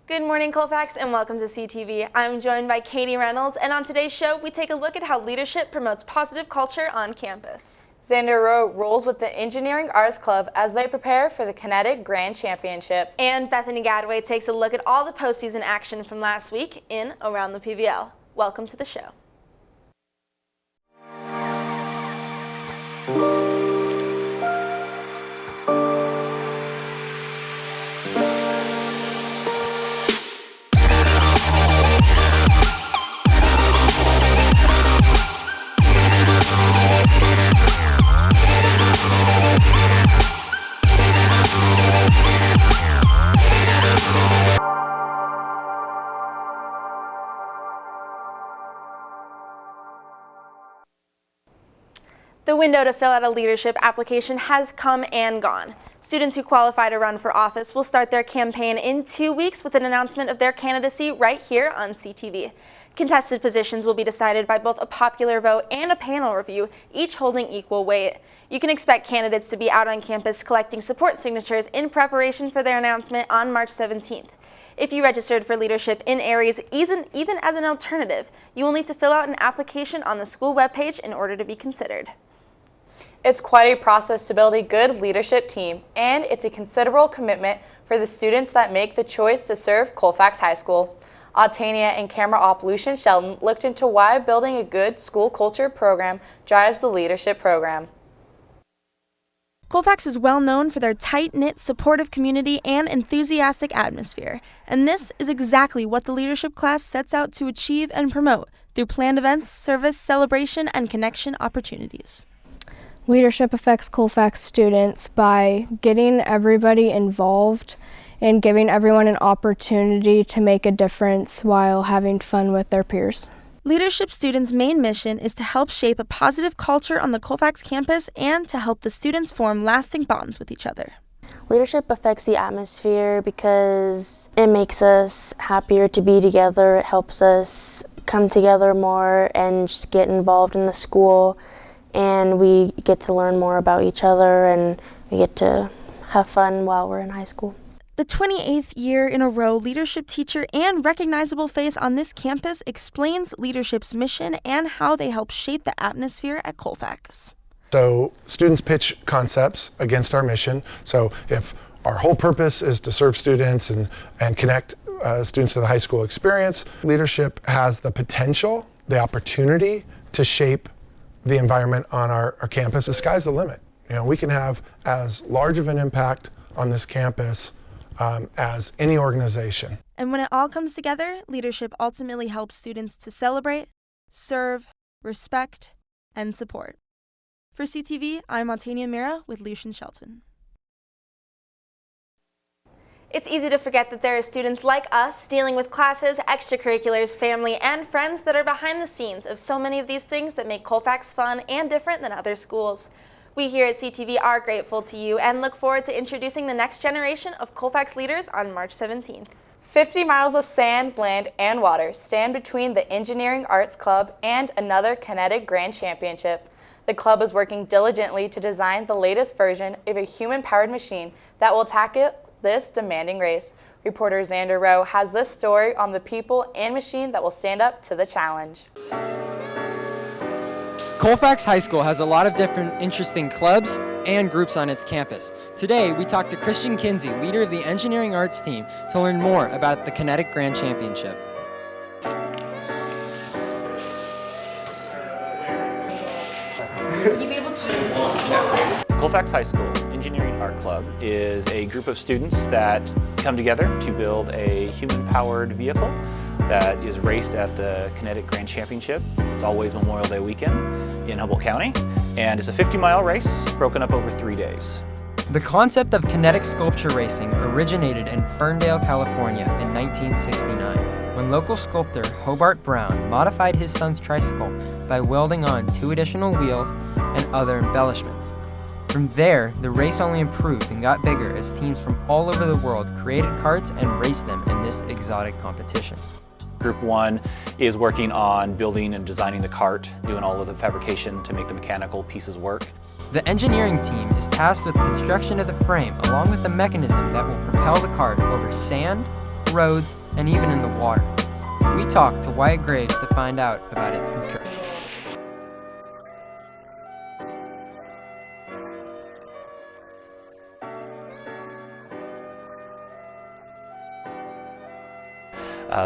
Good morning, Colfax, and welcome to CTV. I'm joined by Katie Reynolds, and on today's show, we take a look at how leadership promotes positive culture on campus. Xander Rowe rolls with the Engineering Arts Club as they prepare for the Kinetic Grand Championship. And Bethany Gadway takes a look at all the postseason action from last week in Around the PVL. Welcome to the show. The window to fill out a leadership application has come and gone. Students who qualify to run for office will start their campaign in 2 weeks with an announcement of their candidacy right here on CTV. Contested positions will be decided by both a popular vote and a panel review, each holding equal weight. You can expect candidates to be out on campus collecting support signatures in preparation for their announcement on March 17th. If you registered for leadership in Aries, even as an alternative, you will need to fill out an application on the school webpage in order to be considered. It's quite a process to build a good leadership team, and it's a considerable commitment for the students that make the choice to serve Colfax High School. Autania and camera op Lucian Shelton looked into why building a good school culture program drives the leadership program. Colfax is well known for their tight-knit, supportive community and enthusiastic atmosphere, and this is exactly what the leadership class sets out to achieve and promote through planned events, service, celebration, and connection opportunities. Leadership affects Colfax students by getting everybody involved and giving everyone an opportunity to make a difference while having fun with their peers. Leadership students' main mission is to help shape a positive culture on the Colfax campus and to help the students form lasting bonds with each other. Leadership affects the atmosphere because it makes us happier to be together. It helps us come together more and just get involved in the school. And we get to learn more about each other, and we get to have fun while we're in high school. The 28th year in a row leadership teacher and recognizable face on this campus explains leadership's mission and how they help shape the atmosphere at Colfax. So students pitch concepts against our mission. So if our whole purpose is to serve students and connect students to the high school experience, leadership has the potential, the opportunity to shape the environment on our campus. The sky's the limit. You know, we can have as large of an impact on this campus as any organization. And when it all comes together, leadership ultimately helps students to celebrate, serve, respect, and support. For CTV, I'm Autania Mira with Lucian Shelton. It's easy to forget that there are students like us dealing with classes, extracurriculars, family, and friends that are behind the scenes of so many of these things that make Colfax fun and different than other schools. We here at CTV are grateful to you and look forward to introducing the next generation of Colfax leaders on March 17th. 50 miles of sand, land, and water stand between the Engineering Arts Club and another Kinetic Grand Championship. The club is working diligently to design the latest version of a human-powered machine that will tackle this demanding race. Reporter Xander Rowe has this story on the people and machine that will stand up to the challenge. Colfax High School has a lot of different interesting clubs and groups on its campus. Today, we talked to Christian Kinsey, leader of the Engineering Arts team, to learn more about the Kinetic Grand Championship. Would you be able to? Colfax High School Engineering Art Club is a group of students that come together to build a human-powered vehicle that is raced at the Kinetic Grand Championship. It's always Memorial Day weekend in Humboldt County, and it's a 50-mile race broken up over 3 days. The concept of kinetic sculpture racing originated in Ferndale, California in 1969, when local sculptor Hobart Brown modified his son's tricycle by welding on 2 additional wheels and other embellishments. From there, the race only improved and got bigger as teams from all over the world created karts and raced them in this exotic competition. Group 1 is working on building and designing the cart, doing all of the fabrication to make the mechanical pieces work. The engineering team is tasked with the construction of the frame along with the mechanism that will propel the cart over sand, roads, and even in the water. We talked to Wyatt Graves to find out about its construction.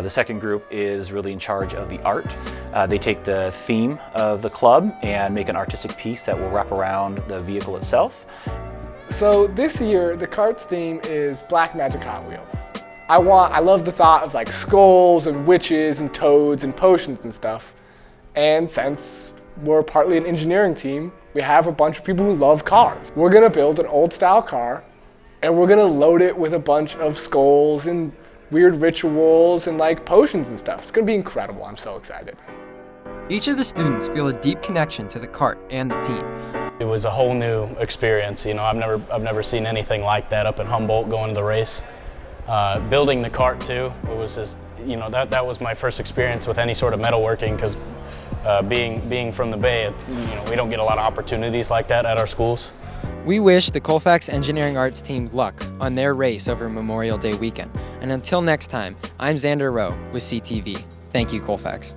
The second group is really in charge of the art. They take the theme of the club and make an artistic piece that will wrap around the vehicle itself. So this year, the cart's theme is Black Magic Hot Wheels. I love the thought of like skulls and witches and toads and potions and stuff. And since we're partly an engineering team, we have a bunch of people who love cars. We're gonna build an old style car and we're gonna load it with a bunch of skulls and weird rituals and like potions and stuff. It's gonna be incredible. I'm so excited. Each of the students feel a deep connection to the cart and the team. It was a whole new experience. You know, I've never seen anything like that up in Humboldt going to the race. Building the cart too, it was just, you know, that was my first experience with any sort of metalworking, because being from the Bay, you know, we don't get a lot of opportunities like that at our schools. We wish the Colfax Engineering Arts team luck on their race over Memorial Day weekend. And until next time, I'm Xander Rowe with CTV. Thank you, Colfax.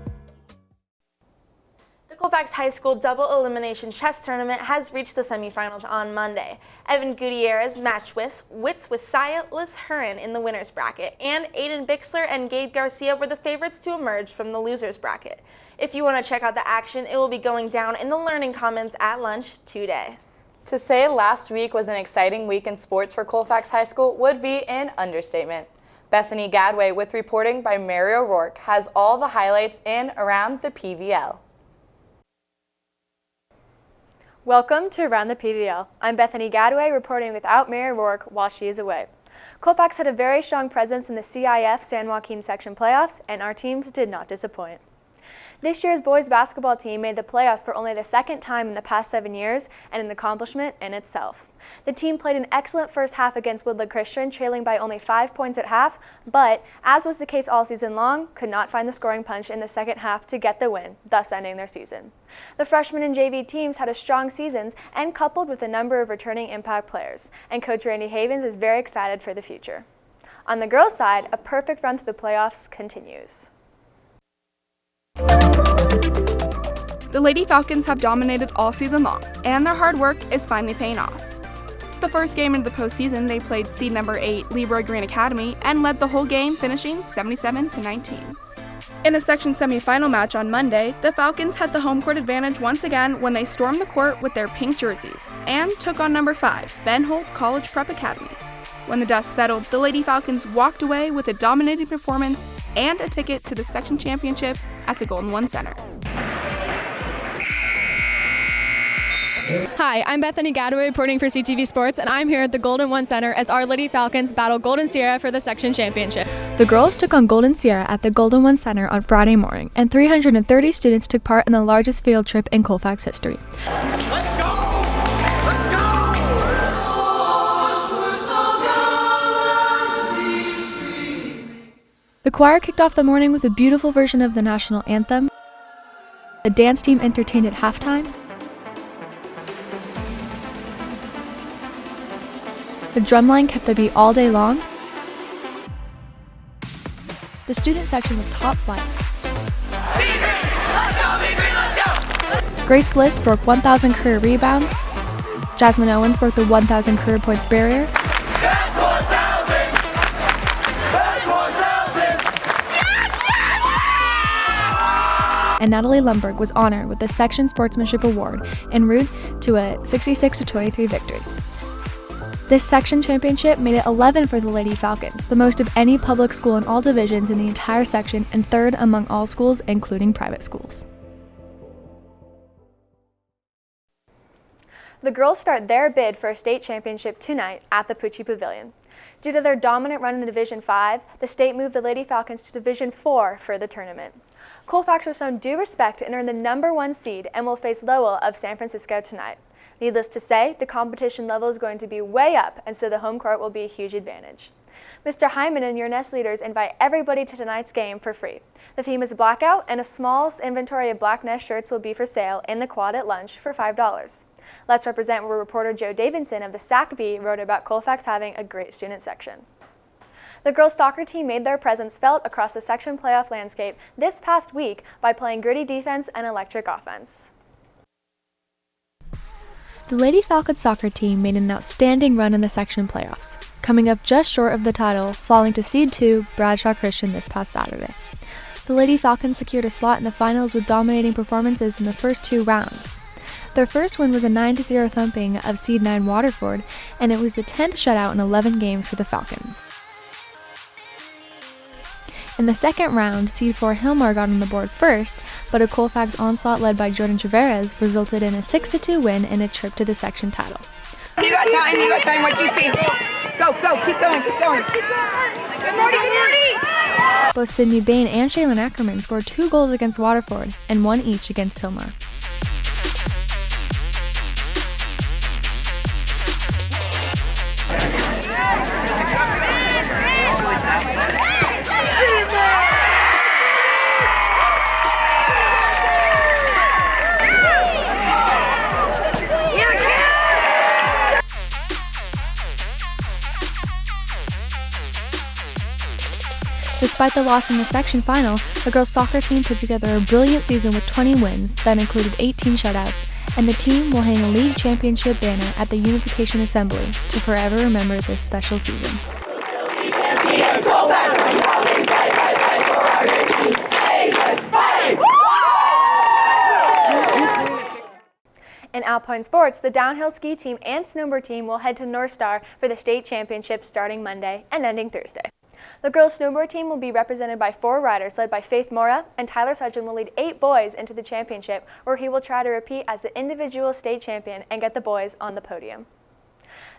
The Colfax High School Double Elimination Chess Tournament has reached the semifinals on Monday. Evan Gutierrez matched wits with Silas Huron in the winner's bracket, and Aiden Bixler and Gabe Garcia were the favorites to emerge from the loser's bracket. If you want to check out the action, it will be going down in the Learning Commons at lunch today. To say last week was an exciting week in sports for Colfax High School would be an understatement. Bethany Gadway, with reporting by Mary O'Rourke, has all the highlights in around the PVL. Welcome to Around the PVL. I'm Bethany Gadway, reporting without Mary O'Rourke while she is away. Colfax had a very strong presence in the CIF San Joaquin section playoffs, and our teams did not disappoint. This year's boys basketball team made the playoffs for only the second time in the past 7 years, and an accomplishment in itself. The team played an excellent first half against Woodland Christian, trailing by only 5 points at half, but, as was the case all season long, could not find the scoring punch in the second half to get the win, thus ending their season. The freshman and JV teams had a strong seasons, and coupled with a number of returning impact players, and Coach Randy Havens is very excited for the future. On the girls' side, a perfect run to the playoffs continues. The Lady Falcons have dominated all season long, and their hard work is finally paying off. The first game into the postseason, they played seed number 8 Leroy Green Academy and led the whole game, finishing 77-19. In a section semifinal match on Monday, the Falcons had the home court advantage once again when they stormed the court with their pink jerseys and took on number 5 Ben Holt College Prep Academy. When the dust settled, the Lady Falcons walked away with a dominating performance and a ticket to the section championship at the Golden One Center. Hi, I'm Bethany Gadway, reporting for CTV Sports, and I'm here at the Golden One Center as our Lady Falcons battle Golden Sierra for the section championship. The girls took on Golden Sierra at the Golden One Center on Friday morning, and 330 students took part in the largest field trip in Colfax history. Let's go! Let's go! The choir kicked off the morning with a beautiful version of the national anthem. The dance team entertained at halftime. The drumline kept the beat all day long. The student section was top flight. Grace Bliss broke 1,000 career rebounds. Jasmine Owens broke the 1,000 career points barrier. And Natalie Lundberg was honored with the Section Sportsmanship Award en route to a 66-23 victory. This section championship made it 11 for the Lady Falcons, the most of any public school in all divisions in the entire section and third among all schools, including private schools. The girls start their bid for a state championship tonight at the Pucci Pavilion. Due to their dominant run in Division 5, the state moved the Lady Falcons to Division 4 for the tournament. Colfax was shown due respect and earned the number 1 seed and will face Lowell of San Francisco tonight. Needless to say, the competition level is going to be way up, and so the home court will be a huge advantage. Mr. Hyman and your Nest leaders invite everybody to tonight's game for free. The theme is Blackout, and a small inventory of Black Nest shirts will be for sale in the quad at lunch for $5. Let's represent where reporter Joe Davidson of the SAC-B wrote about Colfax having a great student section. The girls' soccer team made their presence felt across the section playoff landscape this past week by playing gritty defense and electric offense. The Lady Falcons soccer team made an outstanding run in the section playoffs, coming up just short of the title, falling to Seed 2 Bradshaw Christian this past Saturday. The Lady Falcons secured a slot in the finals with dominating performances in the first 2 rounds. Their first win was a 9-0 thumping of Seed 9 Waterford, and it was the 10th shutout in 11 games for the Falcons. In the second round, Seed 4 Hillmar got on the board first, but a Colfax onslaught led by Jordan Traveras resulted in a 6-2 win and a trip to the section title. You got time, what you see? Go, keep going. Good morning! Both Sydney Bain and Shaylin Ackerman scored 2 goals against Waterford and 1 each against Hillmar. Despite the loss in the section final, the girls' soccer team put together a brilliant season with 20 wins that included 18 shutouts, and the team will hang a league championship banner at the Unification Assembly to forever remember this special season. In Alpine sports, the downhill ski team and snowboard team will head to North Star for the state championship starting Monday and ending Thursday. The girls' snowboard team will be represented by 4 riders led by Faith Mora, and Tyler Sudgeon will lead 8 boys into the championship, where he will try to repeat as the individual state champion and get the boys on the podium.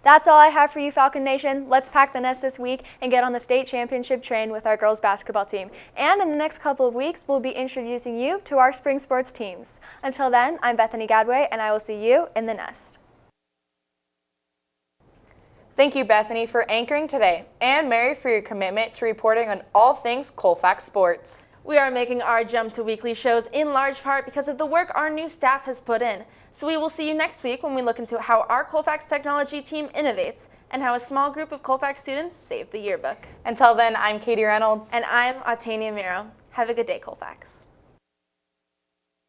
That's all I have for you, Falcon Nation. Let's pack the nest this week and get on the state championship train with our girls basketball team. And in the next couple of weeks, we'll be introducing you to our spring sports teams. Until then, I'm Bethany Gadway, and I will see you in the nest. Thank you, Bethany, for anchoring today, and Mary for your commitment to reporting on all things Colfax sports. We are making our jump to weekly shows in large part because of the work our new staff has put in. So we will see you next week when we look into how our Colfax technology team innovates and how a small group of Colfax students saved the yearbook. Until then, I'm Katie Reynolds. And I'm Autania Miro. Have a good day, Colfax.